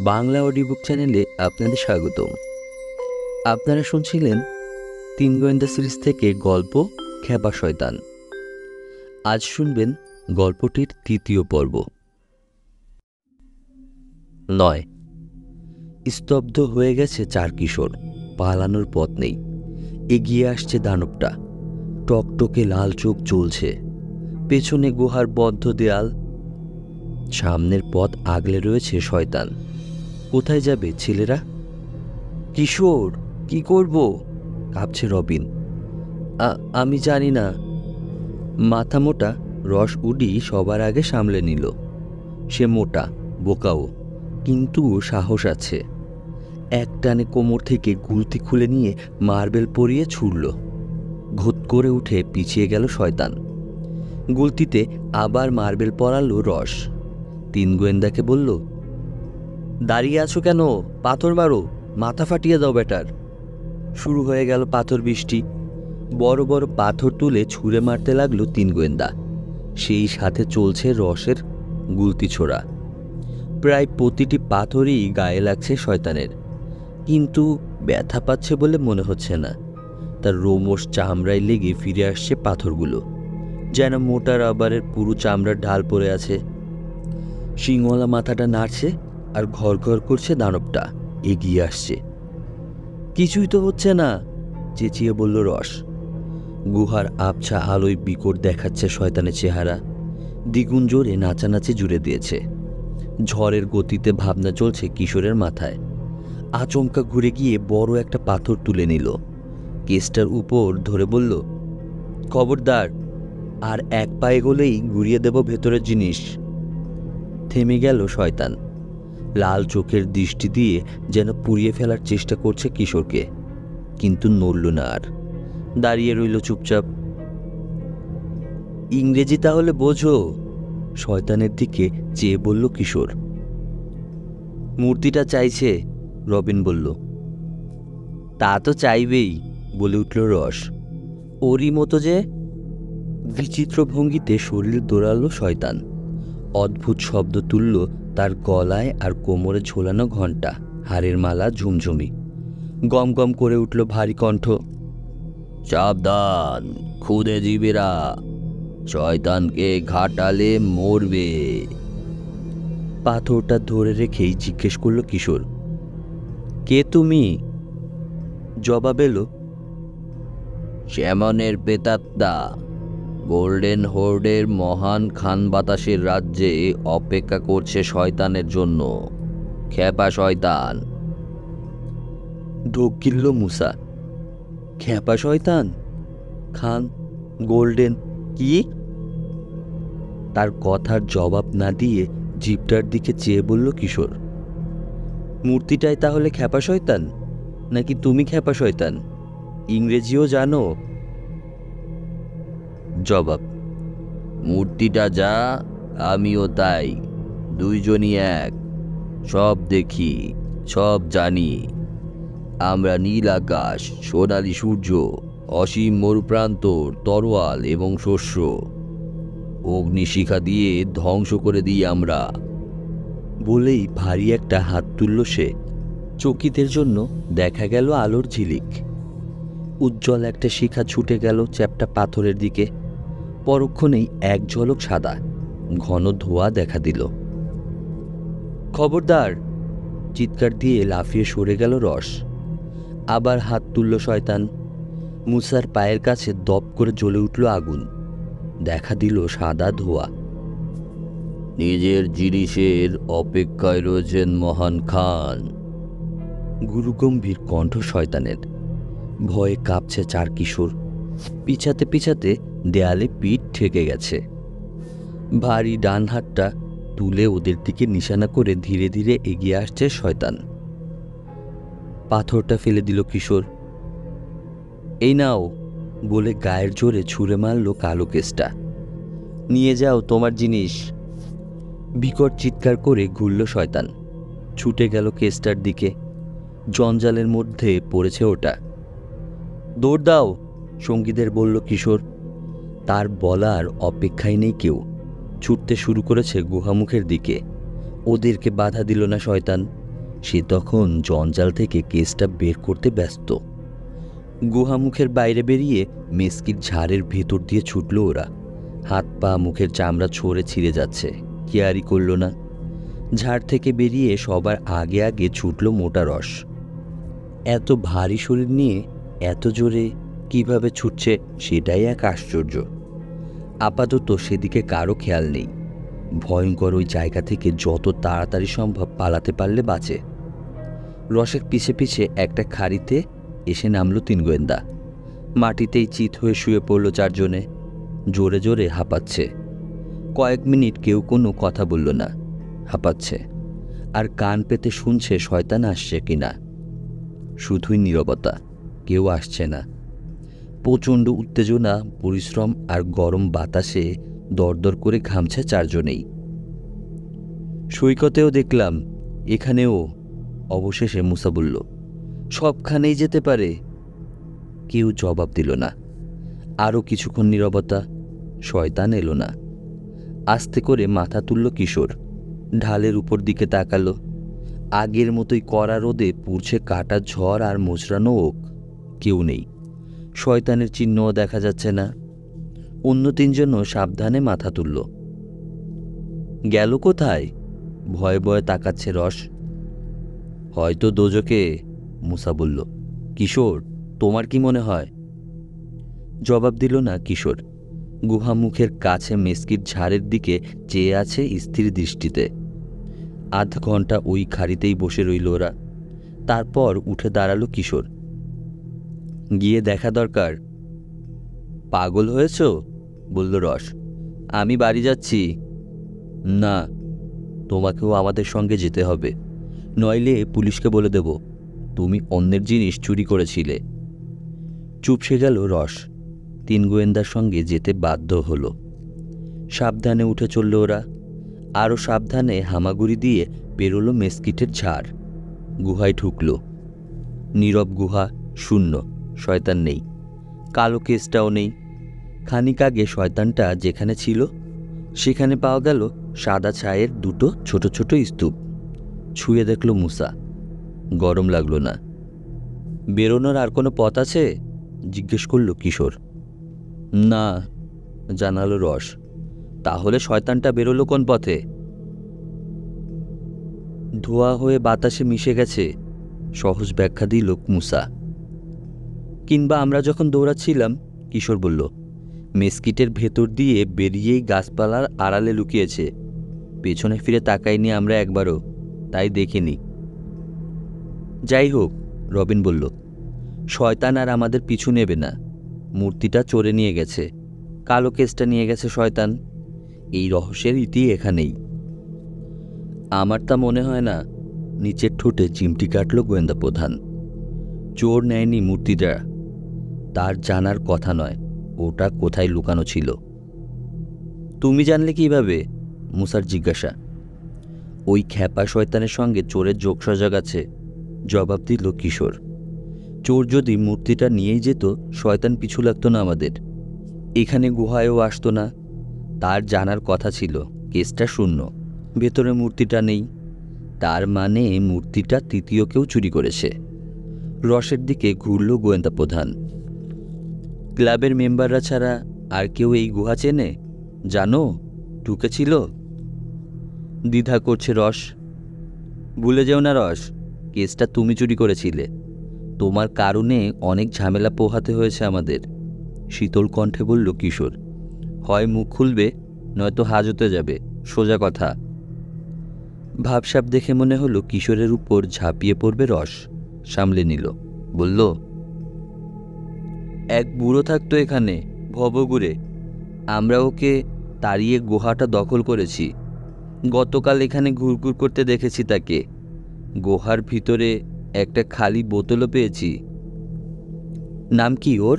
Bangla audio book চ্যানেলে আপনাদের স্বাগতম। আপনারা শুনছিলেন তিন গোয়েন্দা সিরিজ থেকে গল্প খেপা শয়তান। আজ শুনবেন গল্পটির তৃতীয় পর্ব। 9। স্তব্ধ হয়ে গেছে চার কিশোর। পালানোর পথ নেই। এগিয়ে আসছে দানবটা। টকটকে লাল চোখ জ্বলছে। পেছনে গুহার বদ্ধ দেয়াল, সামনের পথ আগলে রয়েছে শয়তান। কোথায় যাবে ছেলেরা? কিশোর, কি করব? কাঁপছে রবিন। আমি জানি না। মাথা মোটা রস উডি সবার আগে সামলে নিল। সে মোটা, বোকাও, কিন্তু সাহস আছে। এক টানে কোমর থেকে গুলতি খুলে নিয়ে মার্বেল পরিয়ে ছুড়ল। ঘুত করে উঠে পিছিয়ে গেল শয়তান। গুলতিতে আবার মার্বেল পরালো রস। তিন গোয়েন্দাকে বলল, দাঁড়িয়ে আছো কেন? পাথর মারো, মাথা ফাটিয়ে দাও বেটার। শুরু হয়ে গেল পাথর বৃষ্টি। বড় বড় পাথর তুলে ছুঁড়ে মারতে লাগলো তিন গোয়েন্দা। সেই সাথে চলছে রসের গুলতি ছোড়া। প্রায় প্রতিটি পাথরই গায়ে লাগছে শয়তানের, কিন্তু ব্যথা পাচ্ছে বলে মনে হচ্ছে না। তার রোমশ চামড়ায় লেগে ফিরে আসছে পাথরগুলো, যেন মোটা রাবারের পুরো চামড়ার ঢাল পড়ে আছে। শিংওয়ালা মাথাটা নাড়ছে আর ঘর ঘর করছে দানবটা। এগিয়ে আসছে। কিছুই তো হচ্ছে না, চেঁচিয়ে বলল রস। গুহার আবছা আলোয় বিকট দেখাচ্ছে শয়তানের চেহারা। দ্বিগুণ জোরে নাচানাচি জুড়ে দিয়েছে। ঝড়ের গতিতে ভাবনা চলছে কিশোরের মাথায়। আচমকা ঘুরে গিয়ে বড় একটা পাথর তুলে নিল। কেসটার উপর ধরে বলল, খবরদার, আর এক পায়ে গলেই গুড়িয়ে দেব ভেতরের জিনিস। থেমে গেল শয়তান। লাল চোখের দৃষ্টি দিয়ে যেন পুড়িয়ে ফেলার চেষ্টা করছে কিশোরকে, কিন্তু নড়ল না আর। দাঁড়িয়ে রইল চুপচাপ। ইংরেজি তাহলে বোঝো? শয়তানের দিকে চেয়ে বলল কিশোর। মূর্তিটা চাইছে, রবিন বলল। তা তো চাইবেই, বলে উঠল রস। ওরই মতো যে। বিচিত্র ভঙ্গিতে শরীর দোড়ালো শয়তান। অদ্ভুত শব্দ তুলল তার গলায় আর কোমরে ঝোলানো ঘণ্টা, হাড়ের মালা, ঝুমঝুমি। গম গম করে উঠল ভারী কণ্ঠ, সাবধান খুদে জীবেরা, শয়তানকে ঘাটালে মরবে। পাথরটা ধরে রেখেই জিজ্ঞেস করল কিশোর, কে তুমি? জবাব এলো, শ্যামনের পেতাত্তা, গোল্ডেন হোর্ডের মহান খান বাতাসের রাজ্যে অপেক্ষা করছে শয়তানের জন্য। খেপা শয়তান। ঢোক গিলল মুসা। খেপা শয়তান? খান, গোল্ডেন কি? তার কথার জবাব না দিয়ে জিপটার দিকে চেয়ে বলল কিশোর, মূর্তিটাই তাহলে খেপা শয়তান, নাকি তুমি খেপা শয়তান? ইংরেজিও জানো? জবাব, মূর্তিটা যা, আমিও তাই, দুইজনই এক। সব দেখি, সব জানি। আমরা নীল আকাশ, সোনালি সূর্য, অসীম মরুপ্রান্তর, তরোয়াল এবং শস্য, অগ্নিশিখা দিয়ে ধ্বংস করে দিই আমরা। বলেই ভারী একটা হাত তুলল সে। চকিতের জন্য দেখা গেল আলোর ঝিলিক। উজ্জ্বল একটা শিখা ছুটে গেল চ্যাপ্টা পাথরের দিকে। পরক্ষণেই এক ঝলক সাদা ঘন ধোঁয়া দেখা দিল। খবরদার! চিৎকার দিয়ে লাফিয়ে সরে গেল রস। আবার হাত তুলল শয়তান। মুসার পায়ের কাছে দপ করে জ্বলে উঠল আগুন। দেখা দিল সাদা ধোঁয়া। নিজের জিনিসের অপেক্ষায় রয়েছেন মহান খান। গুরুগম্ভীর কণ্ঠ শয়তানের। ভয়ে কাঁপছে চার কিশোর। পিছাতে পিছাতে দেয়ালে পিঠ ঠেকে গেছে। ভারী ডান হাতটা তুলে ওদের দিকে নিশানা করে ধীরে ধীরে এগিয়ে আসছে শয়তান। পাথরটা ফেলে দিল কিশোর। এই নাও, বলে গায়ের জোরে ছুঁড়ে মারল কালো কেসটা। নিয়ে যাও তোমার জিনিস। বিকট চিৎকার করে ঘুরল শয়তান। ছুটে গেল কেসটার দিকে। জঞ্জালের মধ্যে পড়েছে ওটা। দৌড় দাও, সঙ্গীদের বলল কিশোর। তার বলার অপেক্ষায় নেই কেউ। ছুটতে শুরু করেছে গুহামুখের দিকে। ওদেরকে বাধা দিল না শয়তান। সে তখন জঞ্জাল থেকে কেসটা বের করতে ব্যস্ত। গুহামুখের বাইরে বেরিয়ে মেস্কির ঝাড়ের ভেতর দিয়ে ছুটল ওরা। হাত পা মুখের চামড়া ছড়ে ছিঁড়ে যাচ্ছে, কেয়ারই করল না। ঝাড় থেকে বেরিয়ে সবার আগে আগে ছুটল মোটা রস। এত ভারী শরীর নিয়ে এত জোরে কিভাবে ছুটছে সেটাই এক আশ্চর্য। আপাতত সেদিকে কারো খেয়াল নেই। ভয়ঙ্কর ওই জায়গা থেকে যত তাড়াতাড়ি সম্ভব পালাতে পারলে বাঁচে। রসের পিছে পিছে একটা খাড়িতে এসে নামল 3 গোয়েন্দা। মাটিতেই চিত হয়ে শুয়ে পড়ল 4 জনে। জোরে জোরে হাঁপাচ্ছে। কয়েক মিনিট কেউ কোনো কথা বলল না। হাঁপাচ্ছে আর কান পেতে শুনছে শয়তান আসছে কিনা। শুধুই নীরবতা, কেউ আসছে না। প্রচণ্ড উত্তেজনা, পরিশ্রম আর গরম বাতাসে দরদর করে ঘামছে 4 জনেই। সৈকতেও দেখলাম, এখানেও। অবশেষে মুসা বলল, সবখানেই যেতে পারে। কেউ জবাব দিল না। আরও কিছুক্ষণ নীরবতা। শয়তান এলো না। আস্তে করে মাথা তুলল কিশোর। ঢালের উপর দিকে তাকালো। আগের মতোই কড়া রোদে পুড়ছে কাটা ঝড় আর মোচড়ানো ওক। কেউ নেই। শয়তানের চিহ্নও দেখা যাচ্ছে না। অন্য 3 জনও সাবধানে মাথা তুলল। গেল কোথায়? ভয়ে ভয়ে তাকাচ্ছে রস। হয়তো দোজকে, মুসা বলল। কিশোর, তোমার কি মনে হয়? জবাব দিল না কিশোর। গুহামুখের কাছে মেস্কির ঝাড়ের দিকে চেয়ে আছে স্থির দৃষ্টিতে। আধ ঘন্টা ওই খাড়িতেই বসে রইল ওরা। তারপর উঠে দাঁড়ালো কিশোর। গিয়ে দেখা দরকার। পাগল হয়েছ? বলল রস। আমি বাড়ি যাচ্ছি। না, তোমাকেও আমাদের সঙ্গে যেতে হবে, নইলে পুলিশকে বলে দেব তুমি অন্যের জিনিস চুরি করেছিলে। চুপসে গেল রস। 3 গোয়েন্দার সঙ্গে যেতে বাধ্য হলো। সাবধানে উঠে চলল ওরা। আরও সাবধানে হামাগুড়ি দিয়ে পেরোলো মেস্কিটের ঝাড়। গুহায় ঢুকল। নীরব গুহা, শূন্য। শয়তান নেই। কালো কেসটাও নেই। খানিক আগে শয়তানটা যেখানে ছিল সেখানে পাওয়া গেল সাদা ছায়ের 2টো ছোট ছোট স্তূপ। ছুঁয়ে দেখল মুসা। গরম লাগলো না। বেরোনোর আর কোনো পথ আছে? জিজ্ঞেস করল কিশোর। না, জানালো রস। তাহলে শয়তানটা বেরোলো কোন পথে? ধোয়া হয়ে বাতাসে মিশে গেছে, সহজ ব্যাখ্যা দিল মুসা। কিংবা আমরা যখন দৌড়াচ্ছিলাম, কিশোর বলল, মেস্কিটের ভেতর দিয়ে বেরিয়েই গাছপালার আড়ালে লুকিয়েছে। পেছনে ফিরে তাকাইনি আমরা একবারও, তাই দেখিনি। যাই হোক, রবিন বলল, শয়তান আর আমাদের পিছু নেবে না। মূর্তিটা চোরে নিয়ে গেছে, কালো কেসটা নিয়ে গেছে শয়তান। এই রহস্যের ইতি এখানেই। আমার তা মনে হয় না। নিচের ঠোঁটে চিমটি কাটল গোয়েন্দা প্রধান। চোর নেয়নি মূর্তিটা। তার জানার কথা নয় ওটা কোথায় লুকানো ছিল। তুমি জানলে কিভাবে? মুসার জিজ্ঞাসা। ওই খ্যাপা শয়তানের সঙ্গে চোরের যোগসাজগ আছে, জবাব দিল কিশোর। চোর যদি মূর্তিটা নিয়েই যেত, শয়তান পিছু লাগতো না আমাদের। এখানে গুহায়ও আসতো না। তার জানার কথা ছিল কেসটা শূন্য, ভেতরে মূর্তিটা নেই। তার মানে মূর্তিটা তৃতীয় কেউ চুরি করেছে। রসের দিকে ঘুরল গোয়েন্দা প্রধান। ক্লাবের মেম্বাররা ছাড়া আর কেউ এই গুহা চেনে? জানো ঢুকেছিল? দ্বিধা করছে রস। ভুলে যেও না রস, কেসটা তুমি চুরি করেছিলে। তোমার কারণে অনেক ঝামেলা পোহাতে হয়েছে আমাদের, শীতল কণ্ঠে বলল কিশোর। হয় মুখ খুলবে, নয়তো হাজতে যাবে, সোজা কথা। ভাবসাব দেখে মনে হলো কিশোরের উপর ঝাঁপিয়ে পড়বে রস। সামলে নিল, বলল, এক বুড়ো থাকতো এখানে, ভবগুড়ে। আমরা ওকে তাড়িয়ে গুহাটা দখল করেছি। গতকাল এখানে ঘুরঘুর করতে দেখেছি তাকে। গুহার ভিতরে একটা খালি বোতলও পেয়েছি। নাম কি ওর?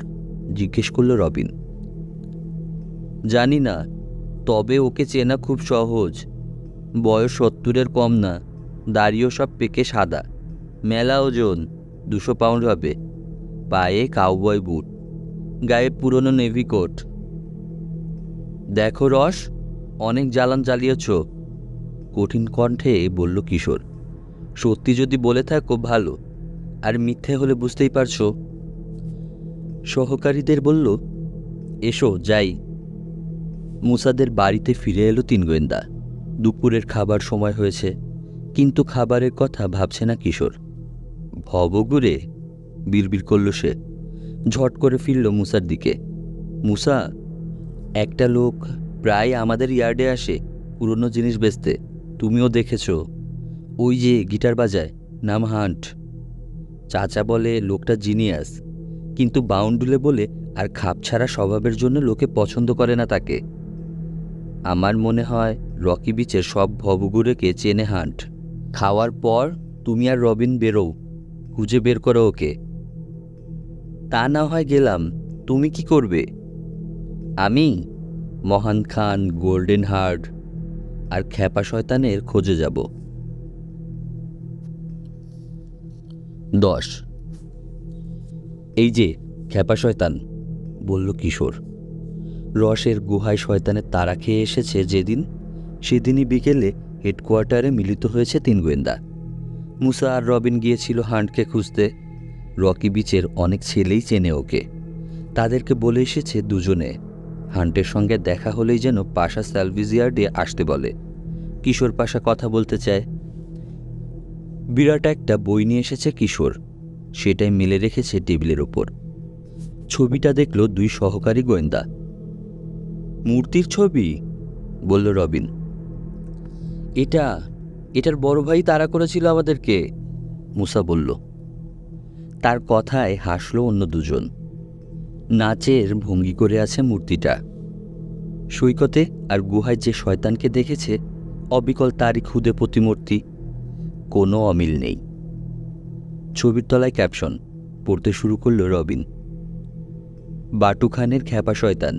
জিজ্ঞেস করল রবিন। জানি না, তবে ওকে চেনা খুব সহজ। বয়স 70-এর কম না, দাড়িও সব পেকে সাদা। মেলা ওজন, 200 পাউন্ড হবে। পায়ে কাউবয় বুট, গায়ে পুরনো নেভি কোট। দেখো রস, অনেক জ্বালান জ্বালিয়েছ, কঠিন কণ্ঠে বলল কিশোর। সত্যি যদি বলে থাকো ভালো, আর মিথ্যে হলে বুঝতেই পারছো। সহকারীদের বলল, এসো যাই। মুসাদের বাড়িতে ফিরে এলো তিন গোয়েন্দা। দুপুরের খাবার সময় হয়েছে, কিন্তু খাবারের কথা ভাবছে না কিশোর। ভবঘুরে বিড়বিড় করল সে। ঝট করে ফিরল মুসার দিকে। মুসা, একটা লোক প্রায় আমাদের ইয়ার্ডে আসে পুরনো জিনিস বেচতে, তুমিও দেখেছ। ওই যে গিটার বাজায়, নাম হান্ট। চাচা বলে লোকটা জিনিয়াস, কিন্তু বাউন্ডুলে বলে আর খাপছাড়া স্বভাবের জন্য লোকে পছন্দ করে না তাকে। আমার মনে হয় রকি বিচের সব ভবঘুরেকে চেনে হান্ট। খাওয়ার পর তুমি আর রবিন বেরোও, খুঁজে বের করো ওকে। তা না হয় গেলাম, তুমি কি করবে? আমি মহান খান, গোল্ডেন হার্ট আর খ্যাপা শয়তানের খোঁজে যাব। 10। এই যে খ্যাপা শয়তান, বলল কিশোর। রসের গুহায় শয়তানের তাড়া খেয়ে এসেছে যেদিন, সেদিনই বিকেলে হেডকোয়ার্টারে মিলিত হয়েছে তিন গোয়েন্দা। মুসা আর রবিন গিয়েছিল হান্টকে খুঁজতে। রকি বিচের অনেক ছেলেই চেনে ওকে। তাদেরকে বলে এসেছে দুজনে হান্টের সঙ্গে দেখা হলেই যেন পাশা স্যালভিজ ইয়ার্ডে আসতে বলে। কিশোর পাশা কথা বলতে চায়। বিরাট একটা বই নিয়ে এসেছে কিশোর, সেটাই মেলে রেখেছে টেবিলের ওপর। ছবিটা দেখল দুই সহকারী গোয়েন্দা। মূর্তির ছবি, বলল রবিন। এটার বড় ভাই তাড়া করেছিল আমাদেরকে, মুসা বলল। তার কথায় হাসল অন্য দুজন। নাচের ভঙ্গি করে আছে মূর্তিটা। সৈকতে আর গুহায় যে শয়তানকে দেখেছে অবিকল তারই খুদে প্রতিমূর্তি, কোনো অমিল নেই। ছবির তলায় ক্যাপশন পড়তে শুরু করল রবিন। বাটু খানের খ্যাপা শয়তান,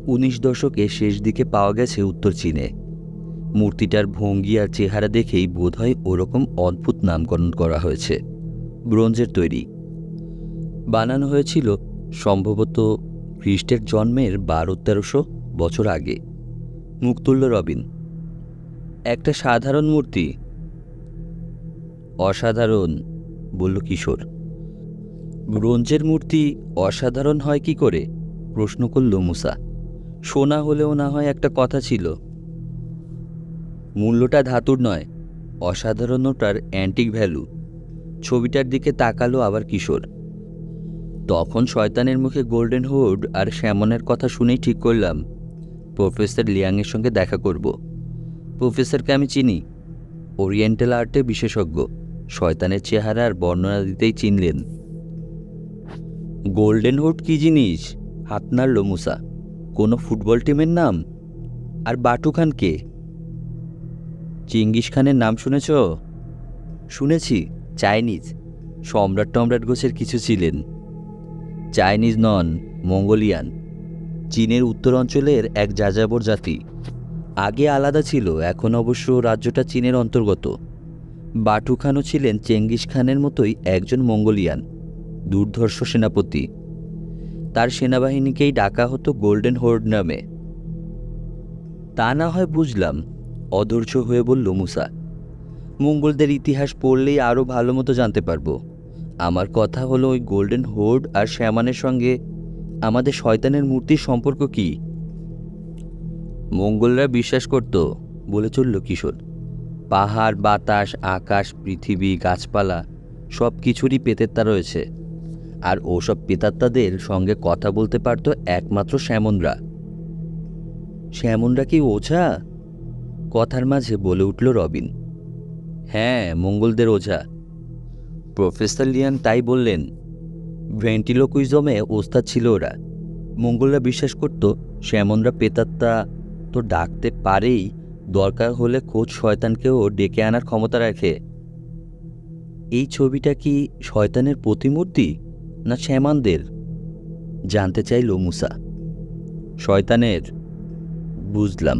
19 দশকে শেষ দিকে পাওয়া গেছে উত্তর চীনে। মূর্তিটার ভঙ্গি আর চেহারা দেখেই বোধহয় ওরকম অদ্ভুত নামকরণ করা হয়েছে। ব্রোঞ্জের তৈরি, বানানো হয়েছিল সম্ভবত খ্রিস্টের জন্মের 1200-1300 বছর আগে। মুখ তুলল রবিন। একটা সাধারণ মূর্তি। অসাধারণ, বলল কিশোর। ব্রোঞ্জের মূর্তি অসাধারণ হয় কি করে? প্রশ্ন করল মুসা। সোনা হলেও না হয় একটা কথা ছিল। মূল্যটা ধাতুর নয়, অসাধারণতার অ্যান্টিক ভ্যালু। ছবিটার দিকে তাকালো আবার কিশোর। তখন শয়তানের মুখে গোল্ডেন হুড আর শ্যামনের কথা শুনেই ঠিক করলাম প্রফেসর লিয়াংয়ের সঙ্গে দেখা করব। প্রফেসরকে আমি চিনি, ওরিয়েন্টাল আর্টে বিশেষজ্ঞ। শয়তানের চেহারা আর বর্ণনা দিতেই চিনলেন। গোল্ডেন হুড কি জিনিস? হাত নাড়ল মুসা। কোনো ফুটবল টিমের নাম? আর বাটু খান কে? চেঙ্গিস খানের নাম শুনেছ? শুনেছি, চাইনিজ। সম্রাট টমরাট গোছের কিছু ছিলেন। চাইনিজ নন, মঙ্গোলিয়ান। চীনের উত্তর অঞ্চলের এক যাযাবর জাতি। আগে আলাদা ছিল, এখন অবশ্য রাজ্যটা চীনের অন্তর্গত। বাটু খানও ছিলেন চেঙ্গিস খানের মতোই একজন মঙ্গোলিয়ান, দুর্ধর্ষ সেনাপতি। তার সেনাবাহিনীকেই ডাকা হতো গোল্ডেন হোর্ড নামে। তা না হয় বুঝলাম, অধৈর্য হয়ে বলল মুসা। মঙ্গলদের ইতিহাস পড়লেই আরও ভালো মতো জানতে পারবো। আমার কথা হলো ওই গোল্ডেন হোর্ড আর শ্যামানের সঙ্গে আমাদের শয়তানের মূর্তির সম্পর্ক কি? মঙ্গলরা বিশ্বাস করত, বলে চলল কিশোর, পাহাড়, বাতাস, আকাশ, পৃথিবী, গাছপালা সব কিছুরই প্রেতাত্মা রয়েছে। আর ওসব প্রেতাত্মাদের সঙ্গে কথা বলতে পারত একমাত্র শ্যামনরা। শ্যামনরা কি ওঝা? কথার মাঝে বলে উঠল রবিন। হ্যাঁ, মঙ্গলদের ওঝা। প্রফেসর লিয়াং তাই বললেন। ভেন্টিলোকুইজমে ওস্তাদ ছিল ওরা। মঙ্গলরা বিশ্বাস করত শ্যামনরা প্রেতাত্মা তো ডাকতে পারেই, দরকার হলে খোঁজ শয়তানকেও ডেকে আনার ক্ষমতা রাখে। এই ছবিটা কি শয়তানের প্রতিমূর্তি না শ্যামানদের? জানতে চাইল মুসা। শয়তানের। বুঝলাম।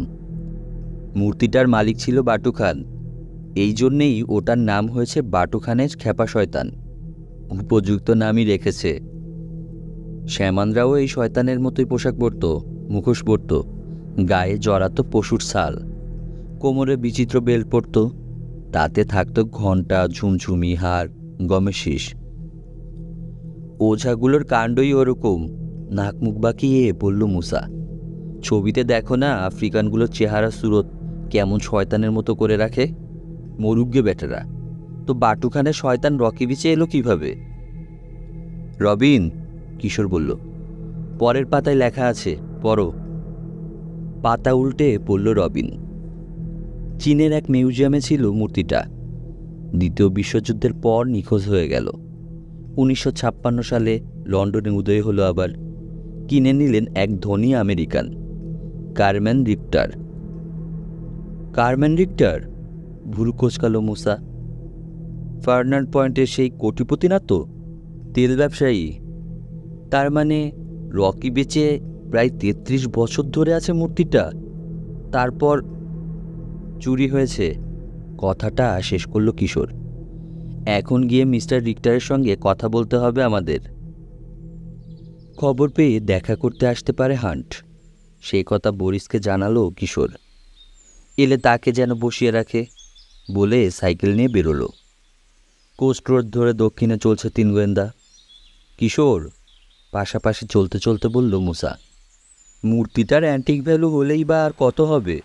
মূর্তিটার মালিক ছিল বাটু খান, এই জন্যেই ওটার নাম হয়েছে বাটু খানের খ্যাপা শয়তান। উপযুক্ত নামই রেখেছে। শ্যামানরাও এই শয়তানের মতোই পোশাক পরত, মুখোশ পরত, গায়ে জড়াতো পশুর ছাল, কোমরে বিচিত্র বেল্ট পরত। তাতে থাকতো ঘণ্টা, ঝুমঝুমি, হার, গমের শীষ। ওঝাগুলোর কাণ্ডই ওরকম, নাক মুখ বাঁকিয়ে বলল মুসা। ছবিতে দেখো না আফ্রিকানগুলোর চেহারা সুরত কেমন শয়তানের মতো করে রাখে। মরুগ্গে বেটারা। তো বাটুখানে শয়তান রকি বিচে এলো কিভাবে? রবিন, কিশোর বলল, পরের পাতায় লেখা আছে, পড়ো। পাতা উল্টে পড়ল রবিন। চীনের এক মিউজিয়ামে ছিল মূর্তিটা। দ্বিতীয় বিশ্বযুদ্ধের পর নিখোঁজ হয়ে গেল। 1956 সালে লন্ডনে উদয় হলো আবার। কিনে নিলেন এক ধনী American, Carman Richter. Carman Richter? ভুরু কোঁচকালো মুসা। ফার্নান্ড পয়েন্টের সেই কোটিপতি না তো, তেল ব্যবসায়ী? তার মানে রকি বেচে প্রায় 33 বছর ধরে আছে মূর্তিটা, তারপর চুরি হয়েছে। কথাটা শেষ করল কিশোর। এখন গিয়ে মিস্টার রিক্টারের সঙ্গে কথা বলতে হবে আমাদের। খবর পেয়ে দেখা করতে আসতে পারে হান্ট, সেই কথা বরিসকে জানালো কিশোর। এলে তাকে যেন বসিয়ে রাখে বলে সাইকেল নিয়ে বেরোলো। কোস্ট রোড ধরে দক্ষিণে চলছে 3 গোয়েন্দা। কিশোর, পাশাপাশি চলতে চলতে বলল মুসা, মূর্তিটার অ্যান্টিক ভ্যালু হলেই বা আর কত হবে?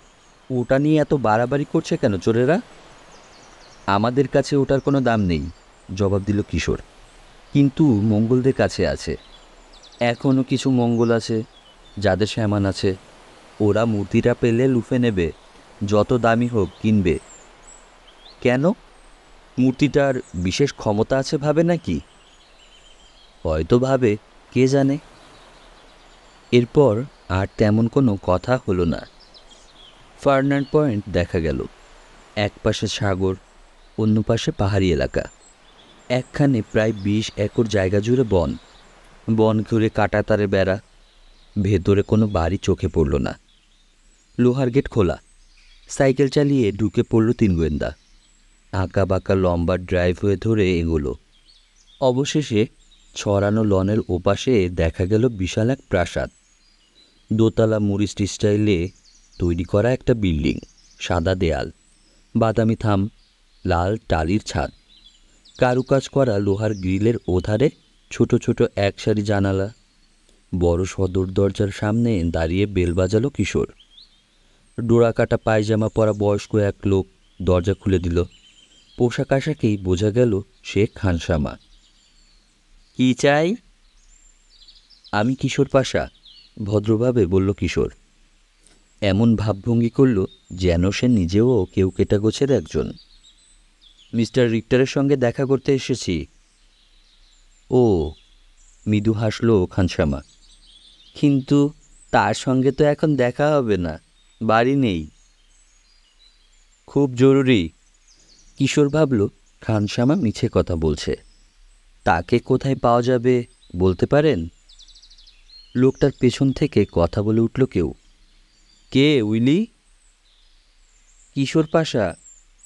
ওটা নিয়ে এত বাড়াবাড়ি করছে কেন চোরেরা? আমাদের কাছে ওটার কোনো দাম নেই, জবাব দিল কিশোর। কিন্তু মঙ্গলদের কাছে আছে। এখনও কিছু মঙ্গল আছে যাদের সামান আছে। ওরা মূর্তিটা পেলে লুফে নেবে, যত দামি হোক কিনবে। কেন? মূর্তিটার বিশেষ ক্ষমতা আছে ভাবে নাকি? হয়তো ভাবে, কে জানে। এরপর আর তেমন কোনো কথা হলো না। ফার্নান্ড পয়েন্ট দেখা গেল। এক পাশে সাগর, অন্য পাশে পাহাড়ি এলাকা। একখানে প্রায় 20 একর জায়গা জুড়ে বন। বন ঘুরে কাঁটাতারে বেড়া। ভেতরে কোনো বাড়ি চোখে পড়ল না। লোহার গেট খোলা। সাইকেল চালিয়ে ঢুকে পড়ল 3 গোয়েন্দা। আঁকা বাঁকা লম্বা ড্রাইভওয়ে ধরে এগোলো। অবশেষে ছড়ানো লনের ওপাশে দেখা গেল বিশাল এক প্রাসাদ। দোতলা মুরিস্ট স্টাইলে তৈরি করা একটা বিল্ডিং। সাদা দেয়াল, বাদামি থাম, লাল টালির ছাদ, কারুকাজ করা লোহার গ্রিলের ওধারে ছোট ছোট এক সারি জানালা। বড় সদর দরজার সামনে দাঁড়িয়ে বেল বাজালো কিশোর। ডোরা কাটা পায়জামা পরা বয়স্ক এক লোক দরজা খুলে দিল। পোশাক আশাকেই বোঝা গেল সে খানসামা। কি চাই? আমি কিশোর পাশা, ভদ্রভাবে বলল কিশোর। এমন ভাবভঙ্গি করল যেন সে নিজেও কেউ কেটাগোছের একজন। মিস্টার রিক্টারের সঙ্গে দেখা করতে এসেছি। ও, মৃদু হাসল খানসামা। কিন্তু তার সঙ্গে তো এখন দেখা হবে না, বাড়ি নেই। খুব জরুরি। কিশোর ভাবল খানসামা মিছে কথা বলছে। তাকে কোথায় পাওয়া যাবে বলতে পারেন? লোকটার পেছন থেকে কথা বলে উঠল কেউ। কে উইলি? কিশোর পাশা,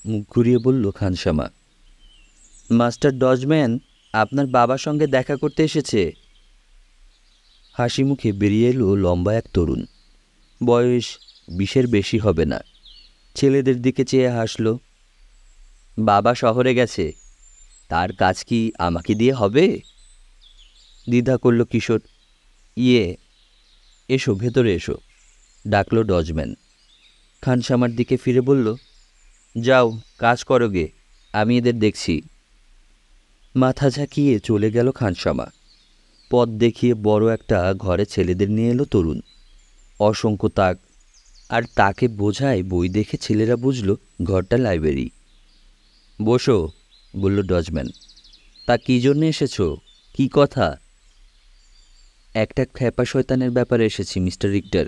মুখ ঘুরিয়ে বলল খানসামা। মাস্টার ডজম্যান আপনার বাবার সঙ্গে দেখা করতে এসেছে। হাসি মুখে বেরিয়ে এলো লম্বা এক তরুণ। বয়স 20-এর বেশি হবে না। ছেলেদের দিকে চেয়ে হাসল। বাবা শহরে গেছে, তার কাজ কি আমাকে দিয়ে হবে? দ্বিধা করল কিশোর। ইয়ে, এসো ভেতরে এসো, ডাকল ডজম্যান। খানসামার দিকে ফিরে বলল, যাও কাজ করো গে, আমি এদের দেখছি। মাথা ঝাঁকিয়ে চলে গেল খানসামা। পথ দেখিয়ে বড় একটা ঘরে ছেলেদের নিয়ে এলো তরুণ। অসংখ্য তাক, আর তাকে বোঝায় বই দেখে ছেলেরা বুঝল ঘরটা লাইব্রেরি। বসো, বলল ডজম্যান। তা কী জন্যে এসেছ, কি কথা? একটা খ্যাপা শয়তানের ব্যাপারে এসেছি মিস্টার রিক্টার,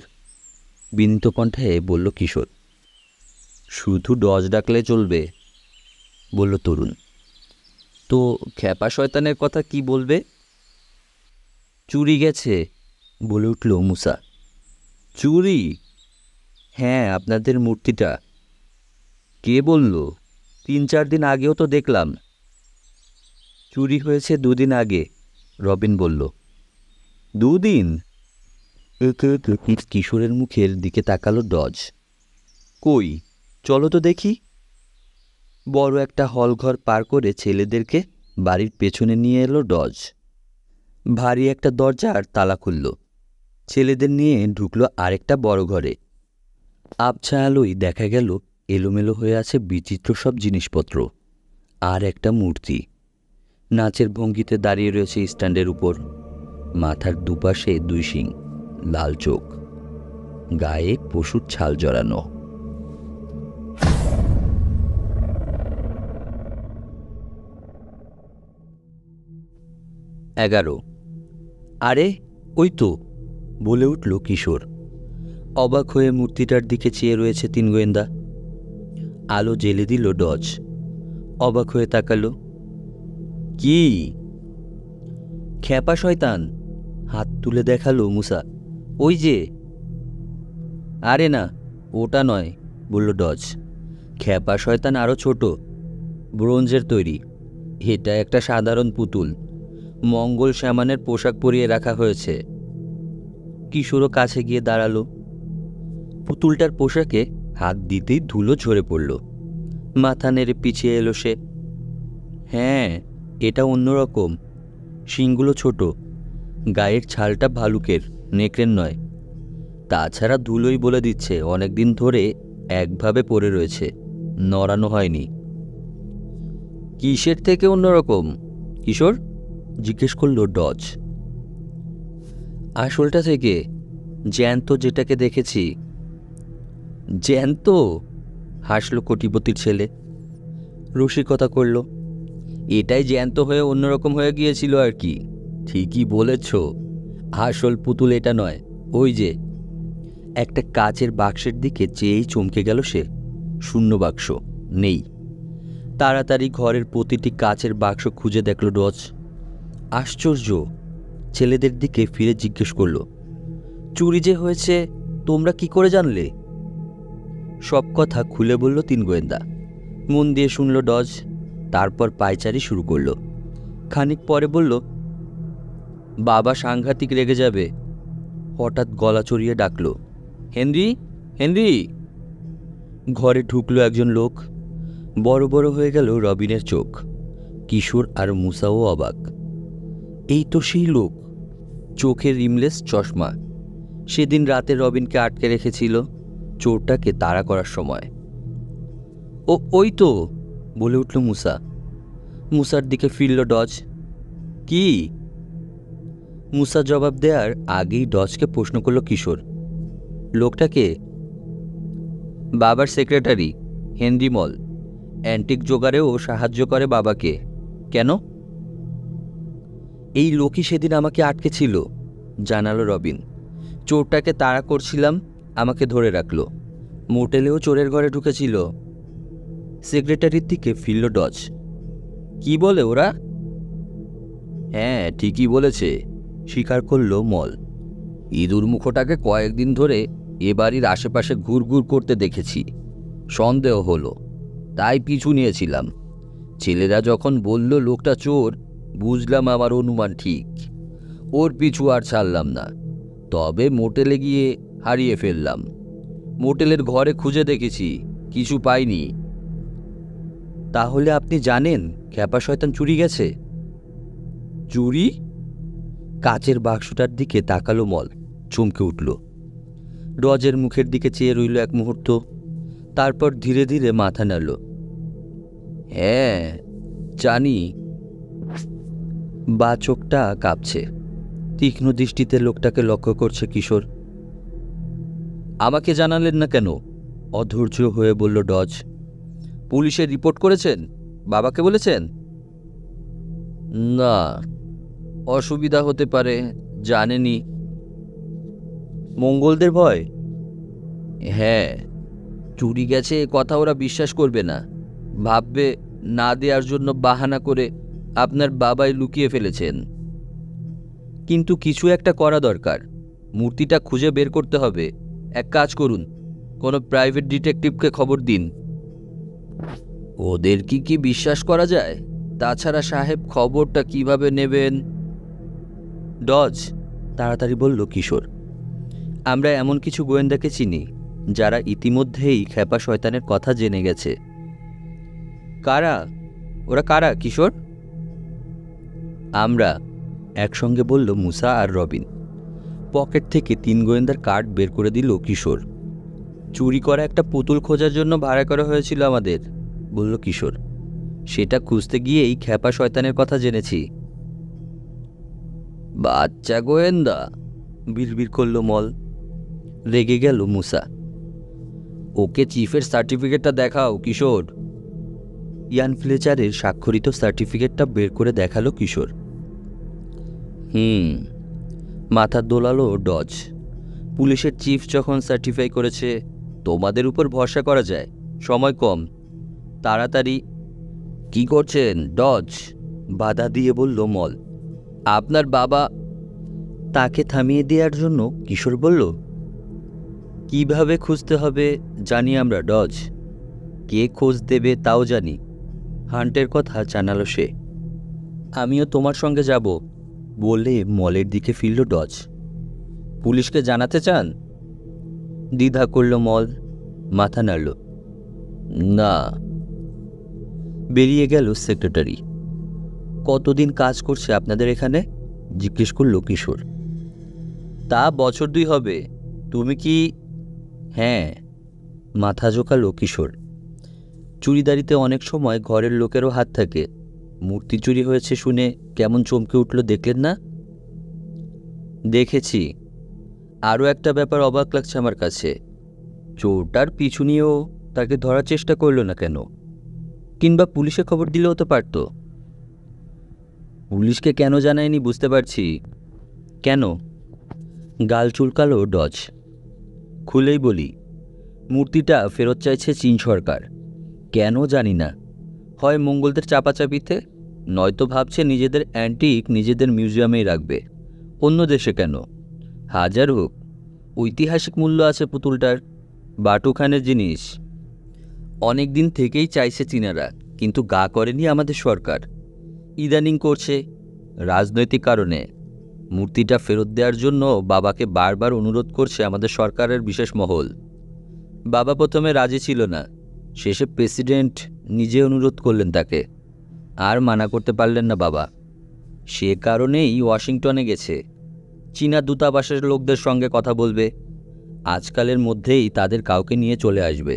বিনীত কণ্ঠে বলল কিশোর। শুধু ডজ ডাকলে চলবে, বলল তরুণ। তো খ্যাপা শয়তানের কথা কি বলবে? চুরি গেছে, বলে উঠল মুসা। চুরি? হ্যাঁ, আপনাদের মূর্তিটা। কে বলল? 3-4 দিন আগেও তো দেখলাম। চুরি হয়েছে 2 দিন আগে, রবিন বলল। 2 দিন? কিশোরের মুখের দিকে তাকালো ডজ। কই, চলো তো দেখি। বড় একটা হলঘর পার করে ছেলেদেরকে বাড়ির পেছনে নিয়ে এলো ডজ। ভারী একটা দরজা আর তালা খুলল। ছেলেদের নিয়ে ঢুকলো আরেকটা বড় ঘরে। আবছা আলোয় দেখা গেল এলোমেলো হয়ে আছে বিচিত্র সব জিনিসপত্র আর একটা মূর্তি নাচের ভঙ্গিতে দাঁড়িয়ে রয়েছে স্ট্যান্ডের উপর। মাথার দুপাশে দুই শিং, লাল চোখ, গায়ে পশুর ছাল জড়ানো। এগারো। আরে ওই তো, বলে উঠল কিশোর। অবাক হয়ে মূর্তিটার দিকে চেয়ে রয়েছে তিন গোয়েন্দা। আলো জ্বেলে দিল ডজ। অবাক হয়ে তাকালো। কি? খ্যাপা শয়তান, হাত তুলে দেখালো মুসা। ওই যে। আরে না, ওটা নয়, বলল ডজ। খ্যাপা শয়তান আরও ছোট, ব্রোঞ্জের তৈরি। এটা একটা সাধারণ পুতুল, মঙ্গল শ্যামানের পোশাক পরিয়ে রাখা হয়েছে। কিশোরও কাছে গিয়ে দাঁড়ালো। পুতুলটার পোশাকে হাত দিতেই ধুলো ঝরে পড়ল। মাথা নেড়ে পিছিয়ে এলো সে। হ্যাঁ, এটা অন্যরকম। শিংগুলো ছোট, গায়ের ছালটা ভালুকের, নেকড়ের নয়। তাছাড়া ধুলোই বলে দিচ্ছে অনেকদিন ধরে একভাবে পড়ে রয়েছে, নড়ানো হয়নি। কিসের থেকে অন্যরকম কিশোর? জিজ্ঞেস করল ডজ। আসলটা থেকে, জ্যান্ত যেটাকে দেখেছি। জ্যান্ত? হাসল কোটিপতির ছেলে। রসিকতা করল। এটাই জ্যান্ত হয়ে অন্যরকম হয়ে গিয়েছিল আর কি। ঠিকই বলেছ, আসল পুতুল এটা নয়। ওই যে। একটা কাচের বাক্সের দিকে চেয়েই চমকে গেল সে। শূন্য বাক্স, নেই। তাড়াতাড়ি ঘরের প্রতিটি কাচের বাক্স খুঁজে দেখল ডজ। আশ্চর্য। ছেলেদের দিকে ফিরে জিজ্ঞেস করল, চুরি যে হয়েছে তোমরা কি করে জানলে? সব কথা খুলে বলল তিন গোয়েন্দা। মন দিয়ে শুনল ডজ। তারপর পায়চারি শুরু করল। খানিক পরে বলল, বাবা সাংঘাতিক রেগে যাবে। হঠাৎ গলা চড়িয়ে ডাকল, হেনরি, হেনরি। ঘরে ঢুকলো একজন লোক। বড় বড় হয়ে গেল রবিনের চোখ। কিশোর আর মুসাও অবাক। এই তো সেই লোক, চোখে রিমলেস চশমা। সেদিন রাতে রবিনকে আটকে রেখেছিল চোরটাকে তাড়া করার সময়। ওই তো, বলে উঠল মুসা। মুসার দিকে ফিরল ডজ। কি? মুসা জবাব দেওয়ার আগেই ডজকে প্রশ্ন করল কিশোর, লোকটাকে? বাবার সেক্রেটারি, হেনরি মল। অ্যান্টিক জোগাড়েও সাহায্য করে বাবাকে। কেন? এই লোকই সেদিন আমাকে আটকে ছিল, জানালো রবিন। চোরটাকে তাড়া করছিলাম, আমাকে ধরে রাখল। মোটেলেও চোরের ঘরে ঢুকেছিল। সেক্রেটারির দিকে ফিরল ডজ। কি বলে ওরা? হ্যাঁ, ঠিকই বলেছে, স্বীকার করল মল। ইঁদুর মুখোটাকে কয়েকদিন ধরে এ বাড়ির আশেপাশে ঘুরঘুর করতে দেখেছি। সন্দেহ হলো, তাই পিছু নিয়েছিলাম। ছেলেরা যখন বলল লোকটা চোর, বুঝলাম আমার অনুমান ঠিক। ওর পিছু আর ছাড়লাম না। তবে মোটেলে গিয়ে হারিয়ে ফেললাম। মোটেলের ঘরে খুঁজে দেখেছি, কিছু পাইনি। তাহলে আপনি জানেন খ্যাপা শয়তান চুরি গেছে? চুরি? কাচের বাক্সটার দিকে তাকালো মল। চমকে উঠল। ডজের মুখের দিকে চেয়ে রইল এক মুহূর্ত। তারপর ধীরে ধীরে মাথা নাড়ল। হ্যাঁ, জানি। বা চোখটা কাঁপছে। তীক্ষ্ণ দৃষ্টিতে লোকটাকে লক্ষ্য করছে কিশোর। আমাকে জানালেন না কেন? অধৈর্য হয়ে বলল ডজ। পুলিশে রিপোর্ট করেছেন? বাবাকে বলেছেন? না, অসুবিধা হতে পারে, জানেনি। মঙ্গলদের ভয়? হ্যাঁ, চুরি গেছে কথা ওরা বিশ্বাস করবে না। ভাববে না দেওয়ার জন্য বাহানা করে আপনার বাবাই লুকিয়ে ফেলেছেন। কিন্তু কিছু একটা করা দরকার। মূর্তিটা খুঁজে বের করতে হবে। এক কাজ করুন, কোনো প্রাইভেট ডিটেকটিভকে খবর দিন। ওদের কি বিশ্বাস করা যায়? তাছাড়া সাহেব খবরটা কিভাবে নেবেন? ডজ, তাড়াতাড়ি বলল কিশোর। আমরা এমন কিছু গোয়েন্দাকে চিনি যারা ইতিমধ্যেই খ্যাপা শয়তানের কথা জেনে গেছে। কারা? ওরা কারা কিশোর? আমরা, একসঙ্গে বলল মুসা আর রবিন। পকেট থেকে 3 গোয়েন্দার কার্ড বের করে দিল কিশোর। চুরি করা একটা পুতুল খোঁজার জন্য ভাড়া করা হয়েছিল আমাদের, বলল কিশোর। সেটা খুঁজতে গিয়েই খ্যাপা শয়তানের কথা জেনেছি। বাচ্চা গোয়েন্দা, বিড়বিড় করল মল। রেগে গেল মুসা। ওকে চিফের সার্টিফিকেটটা দেখাও কিশোর। ইয়ান ফ্লেচারের স্বাক্ষরিত সার্টিফিকেটটা বের করে দেখালো কিশোর। মাথা দোলালো ডজ। পুলিশের চিফ যখন সার্টিফাই করেছে, তোমাদের উপর ভরসা করা যায়। সময় কম, তাড়াতাড়ি। কি করছেন ডজ? বাধা দিয়ে বলল মল। আপনার বাবা। তাকে থামিয়ে দেওয়ার জন্য কিশোর বলল, কিভাবে খুঁজতে হবে জানি আমরা ডজ, কে খোঁজ দেবে তাও জানি। হান্টের কথা জানালো সে। আমিও তোমার সঙ্গে যাব, বলে মলের দিকে ফিরল ডজ। পুলিশকে জানাতে চান? দ্বিধা করল মল, মাথা নাড়ল। না। বেরিয়ে গেল সেক্রেটারি। কতদিন কাজ করছে আপনাদের এখানে? জিজ্ঞেস করল কিশোর। তা বছর 2 হবে। তুমি কি? হ্যাঁ, মাথা ঝোঁকালো কিশোর। চুরিদারিতে অনেক সময় ঘরের লোকেরও হাত থাকে। মূর্তি চুরি হয়েছে শুনে কেমন চমকে উঠল দেখলেন না? দেখেছি। আরও একটা ব্যাপার অবাক লাগছে আমার কাছে। চোরটার পিছু নিয়েও তাকে ধরার চেষ্টা করল না কেন? কিংবা পুলিশে খবর দিলেও তো পারত। পুলিশকে কেন জানায়নি বুঝতে পারছি। কেন? গাল চুলকালো ডজ। খুলেই বলি, মূর্তিটা ফেরত চাইছে চীন সরকার। কেন জানি না। হয় মঙ্গলদের চাপাচাপিতে, নয়তো ভাবছে নিজেদের অ্যান্টিক নিজেদের মিউজিয়ামেই রাখবে। অন্য দেশে কেন? হাজার হোক, ঐতিহাসিক মূল্য আছে পুতুলটার। বাটুখানের জিনিস। অনেক দিন থেকেই চাইছে চীনারা, কিন্তু গা করেনি আমাদের সরকার। ইদানিং করছে, রাজনৈতিক কারণে। মূর্তিটা ফেরত দেওয়ার জন্য বাবাকে বারবার অনুরোধ করছে আমাদের সরকারের বিশেষ মহল। বাবা প্রথমে রাজি ছিল না, শেষে প্রেসিডেন্ট নিজে অনুরোধ করলেন তাকে। আর মানা করতে পারলেন না বাবা। সে কারণেই ওয়াশিংটনে গেছে। চীনা দূতাবাসের লোকদের সঙ্গে কথা বলবে। আজকালের মধ্যেই তাদের কাউকে নিয়ে চলে আসবে।